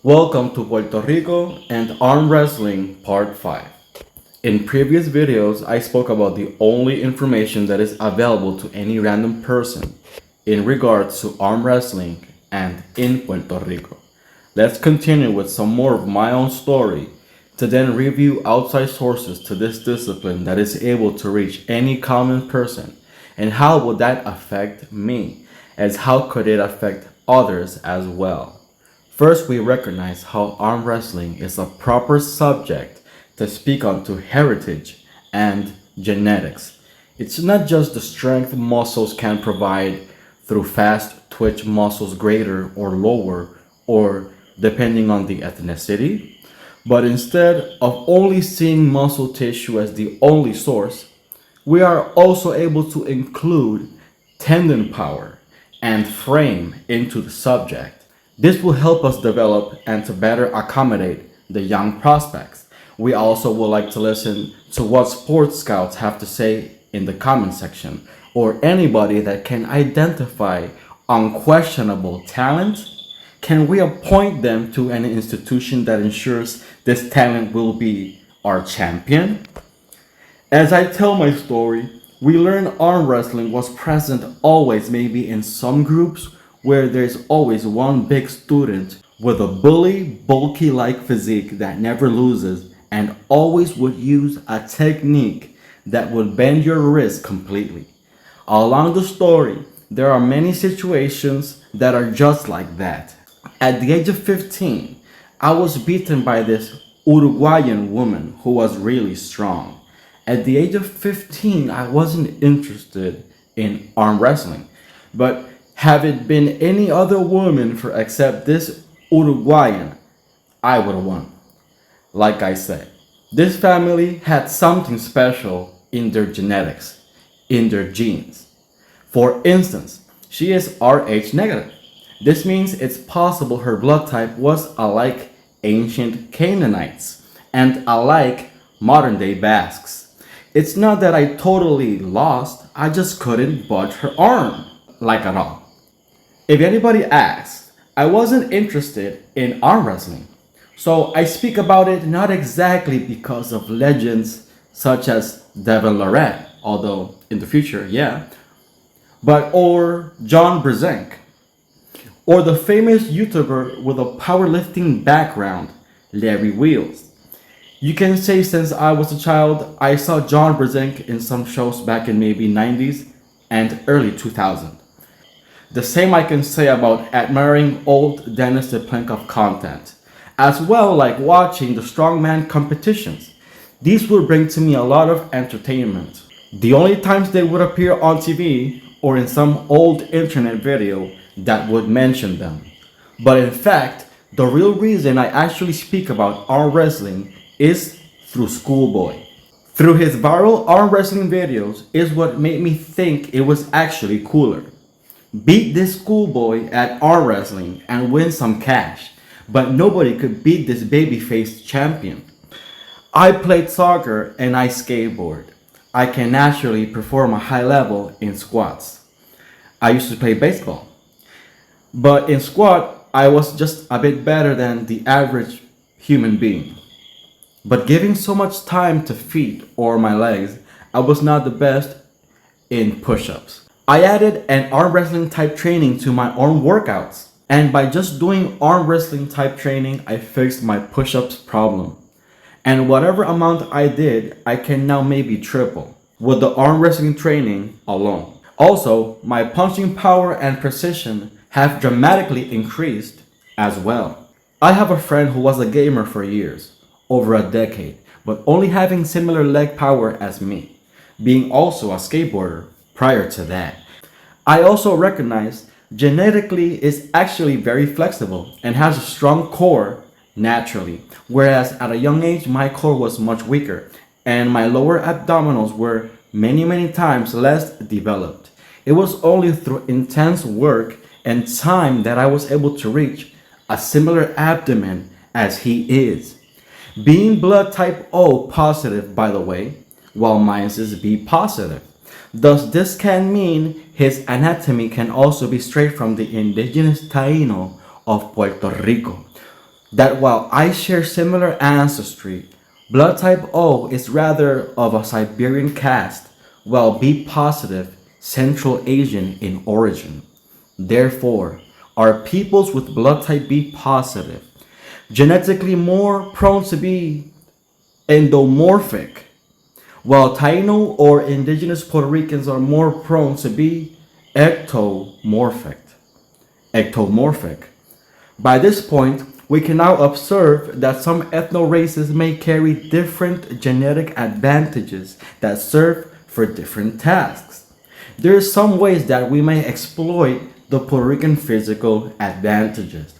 Welcome to Puerto Rico and arm wrestling part 5. In previous videos, I spoke about the only information that is available to any random person in regards to arm wrestling and in Puerto Rico. Let's continue with some more of my own story to then review outside sources to this discipline that is able to reach any common person, and how will that affect me, as how could it affect others as well. First, we recognize how arm wrestling is a proper subject to speak on to heritage and genetics. It's not just the strength muscles can provide through fast twitch muscles greater or lower, or depending on the ethnicity, but instead of only seeing muscle tissue as the only source, we are also able to include tendon power and frame into the subject. This will help us develop and to better accommodate the young prospects. We also would like to listen to what sports scouts have to say in the comment section, or anybody that can identify unquestionable talent. Can we appoint them to an institution that ensures this talent will be our champion? As I tell my story, we learn arm wrestling was present always, maybe in some groups, where there's always one big student with a bulky like physique that never loses and always would use a technique that would bend your wrist completely. Along the story, there are many situations that are just like that. At the age of 15, I was beaten by this Uruguayan woman who was really strong. At the age of 15, I wasn't interested in arm wrestling, but have it been any other woman for except this Uruguayan, I would have won. Like I said, this family had something special in their genetics, in their genes. For instance, she is Rh negative. This means it's possible her blood type was alike ancient Canaanites and alike modern day Basques. It's not that I totally lost, I just couldn't budge her arm, like at all. If anybody asks, I wasn't interested in arm wrestling, so I speak about it not exactly because of legends such as Devin Lorette, although in the future, yeah, or John Brzenk, or the famous YouTuber with a powerlifting background, Larry Wheels. You can say since I was a child, I saw John Brzenk in some shows back in maybe 90s and early 2000. The same I can say about admiring old Dennis the Plankoff content, as well like watching the strongman competitions. These would bring to me a lot of entertainment. The only times they would appear on TV or in some old internet video that would mention them. But in fact, the real reason I actually speak about arm wrestling is through Schoolboy. Through his viral arm wrestling videos is what made me think it was actually cooler. Beat this schoolboy at arm wrestling and win some cash, but nobody could beat this baby-faced champion. I played soccer and I skateboard. I can naturally perform a high level in squats. I used to play baseball, but in squat I was just a bit better than the average human being. But giving so much time to feet or my legs, I was not the best in push-ups. I added an arm wrestling type training to my arm workouts, and by just doing arm wrestling type training, I fixed my push-ups problem. And whatever amount I did, I can now maybe triple with the arm wrestling training alone. Also, my punching power and precision have dramatically increased as well. I have a friend who was a gamer for years, over a decade, but only having similar leg power as me, being also a skateboarder prior to that. I also recognize genetically is actually very flexible and has a strong core naturally, whereas at a young age my core was much weaker and my lower abdominals were many times less developed. It was only through intense work and time that I was able to reach a similar abdomen as he is. Being blood type O positive, by the way, while mine is B positive. Thus, this can mean his anatomy can also be straight from the indigenous Taino of Puerto Rico. that while I share similar ancestry, blood type O is rather of a Siberian caste, while B positive Central Asian in origin. Therefore, are peoples with blood type B positive genetically more prone to be endomorphic, while Taino or indigenous Puerto Ricans are more prone to be ectomorphic. Ectomorphic. By this point, we can now observe that some ethno-races may carry different genetic advantages that serve for different tasks. There are some ways that we may exploit the Puerto Rican physical advantages.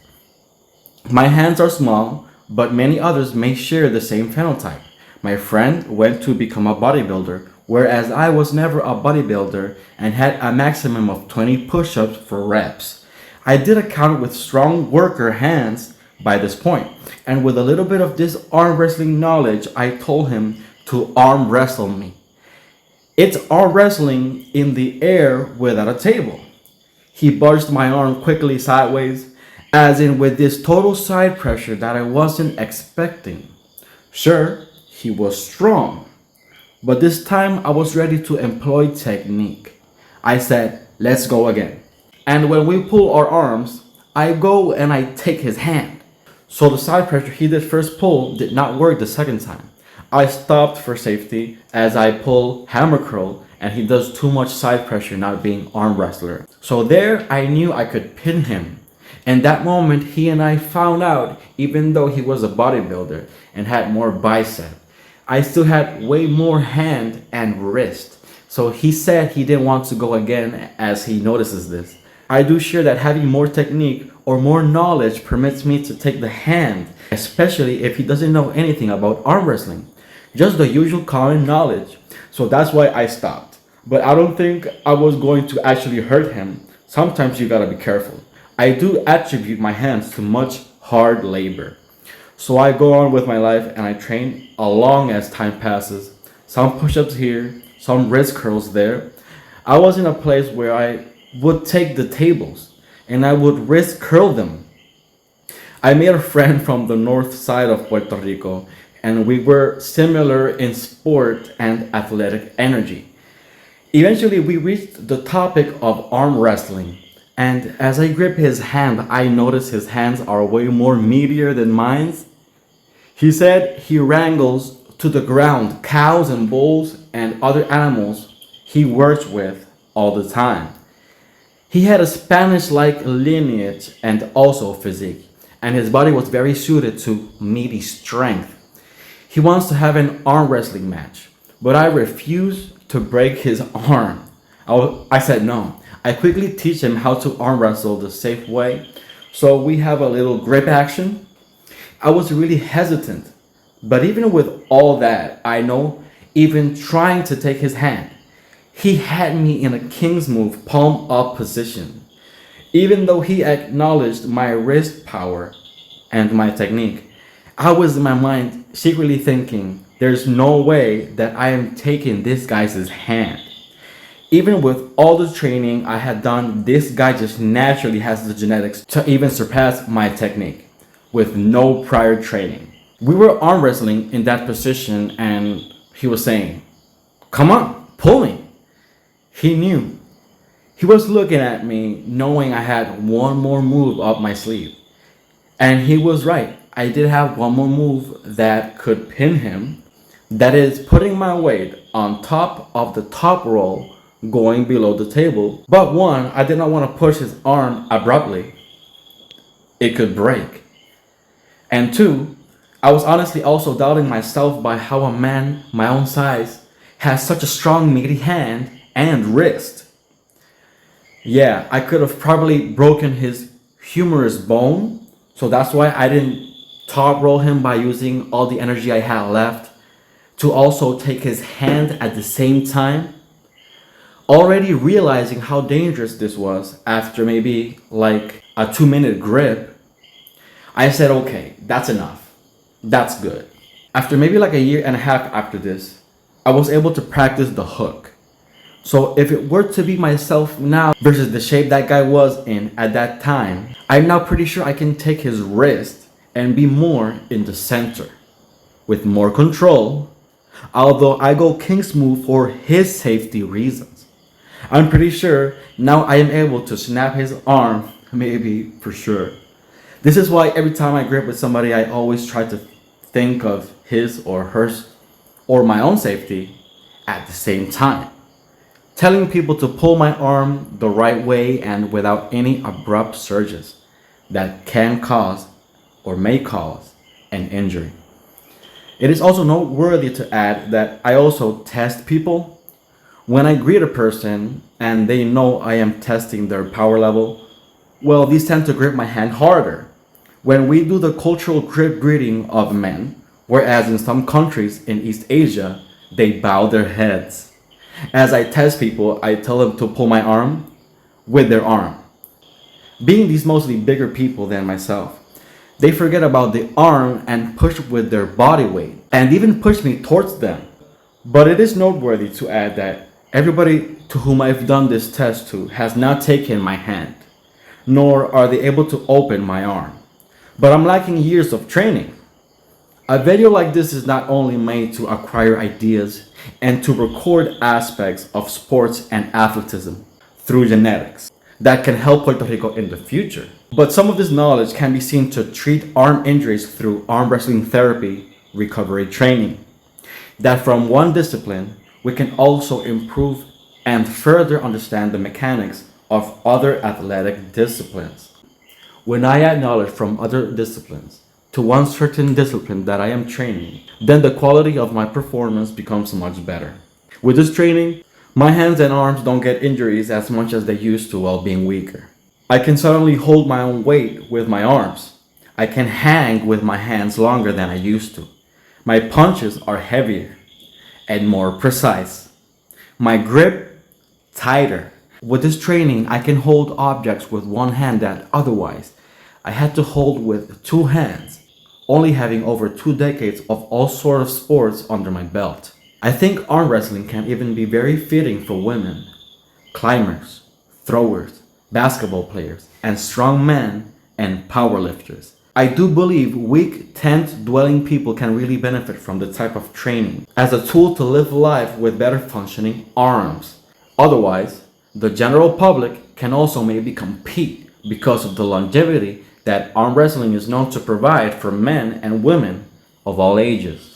My hands are small, but many others may share the same phenotype. My friend went to become a bodybuilder, whereas I was never a bodybuilder and had a maximum of 20 push-ups for reps. I did account with strong worker hands by this point, and with a little bit of this arm wrestling knowledge, I told him to arm wrestle me. It's arm wrestling in the air without a table. He budged my arm quickly sideways, as in with this total side pressure that I wasn't expecting. Sure, he was strong, but this time I was ready to employ technique. I said, let's go again. And when we pull our arms, I go and I take his hand. So the side pressure he did first pull did not work the second time. I stopped for safety as I pull hammer curl, and he does too much side pressure not being arm wrestler. So there I knew I could pin him. And that moment he and I found out, even though he was a bodybuilder and had more bicep, I still had way more hand and wrist. So he said he didn't want to go again as he notices this. I do share that having more technique or more knowledge permits me to take the hand, especially if he doesn't know anything about arm wrestling. Just the usual common knowledge. So that's why I stopped. But I don't think I was going to actually hurt him. Sometimes you gotta be careful. I do attribute my hands to much hard labor. So I go on with my life and I train along as time passes. Some push-ups here, some wrist curls there. I was in a place where I would take the tables and I would wrist curl them. I made a friend from the north side of Puerto Rico, and we were similar in sport and athletic energy. Eventually we reached the topic of arm wrestling, and as I grip his hand, I notice his hands are way more meatier than mine. He said he wrangles to the ground cows and bulls and other animals he works with all the time. He had a Spanish-like lineage and also physique, and his body was very suited to meaty strength. He wants to have an arm wrestling match, but I refuse to break his arm. I said no. I quickly teach him how to arm wrestle the safe way, so we have a little grip action. I was really hesitant, but even with all that, I know, even trying to take his hand, he had me in a king's move palm up position. Even though he acknowledged my wrist power and my technique, I was in my mind secretly thinking, there's no way that I am taking this guy's hand. Even with all the training I had done, this guy just naturally has the genetics to even surpass my technique with no prior training. We were arm wrestling in that position and he was saying, come on, pull me. He knew. He was looking at me knowing I had one more move up my sleeve. And he was right. I did have one more move that could pin him. That is putting my weight on top of the top roll going below the table. But one, I did not want to push his arm abruptly. It could break. And two, I was honestly also doubting myself by how a man my own size has such a strong meaty hand and wrist. Yeah, I could have probably broken his humerus bone, so that's why I didn't top roll him by using all the energy I had left to also take his hand at the same time. Already realizing how dangerous this was after maybe like a 2-minute grip, I said, okay, that's enough. That's good. After maybe like a year and a half after this, I was able to practice the hook. So if it were to be myself now versus the shape that guy was in at that time, I'm now pretty sure I can take his wrist and be more in the center, with more control, although I go king smooth for his safety reasons. I'm pretty sure now I am able to snap his arm, maybe for sure. This is why every time I grip with somebody, I always try to think of his or hers or my own safety at the same time. Telling people to pull my arm the right way and without any abrupt surges that can cause or may cause an injury. It is also noteworthy to add that I also test people. When I greet a person and they know I am testing their power level, well, these tend to grip my hand harder. When we do the cultural grip greeting of men, whereas in some countries in East Asia, they bow their heads. As I test people, I tell them to pull my arm with their arm. Being these mostly bigger people than myself, they forget about the arm and push with their body weight, and even push me towards them. But it is noteworthy to add that everybody to whom I've done this test to has not taken my hand, nor are they able to open my arm. But I'm lacking years of training. A video like this is not only made to acquire ideas and to record aspects of sports and athleticism through genetics that can help Puerto Rico in the future, but some of this knowledge can be seen to treat arm injuries through arm wrestling therapy recovery training. That from one discipline, we can also improve and further understand the mechanics of other athletic disciplines. When I add knowledge from other disciplines to one certain discipline that I am training, then the quality of my performance becomes much better. With this training, my hands and arms don't get injuries as much as they used to while being weaker. I can suddenly hold my own weight with my arms. I can hang with my hands longer than I used to. My punches are heavier and more precise. My grip, tighter. With this training, I can hold objects with one hand that otherwise I had to hold with two hands, only having over 2 decades of all sorts of sports under my belt. I think arm wrestling can even be very fitting for women, climbers, throwers, basketball players, and strong men and powerlifters. I do believe weak, tent-dwelling people can really benefit from the type of training as a tool to live life with better functioning arms. Otherwise, the general public can also maybe compete because of the longevity that arm wrestling is known to provide for men and women of all ages.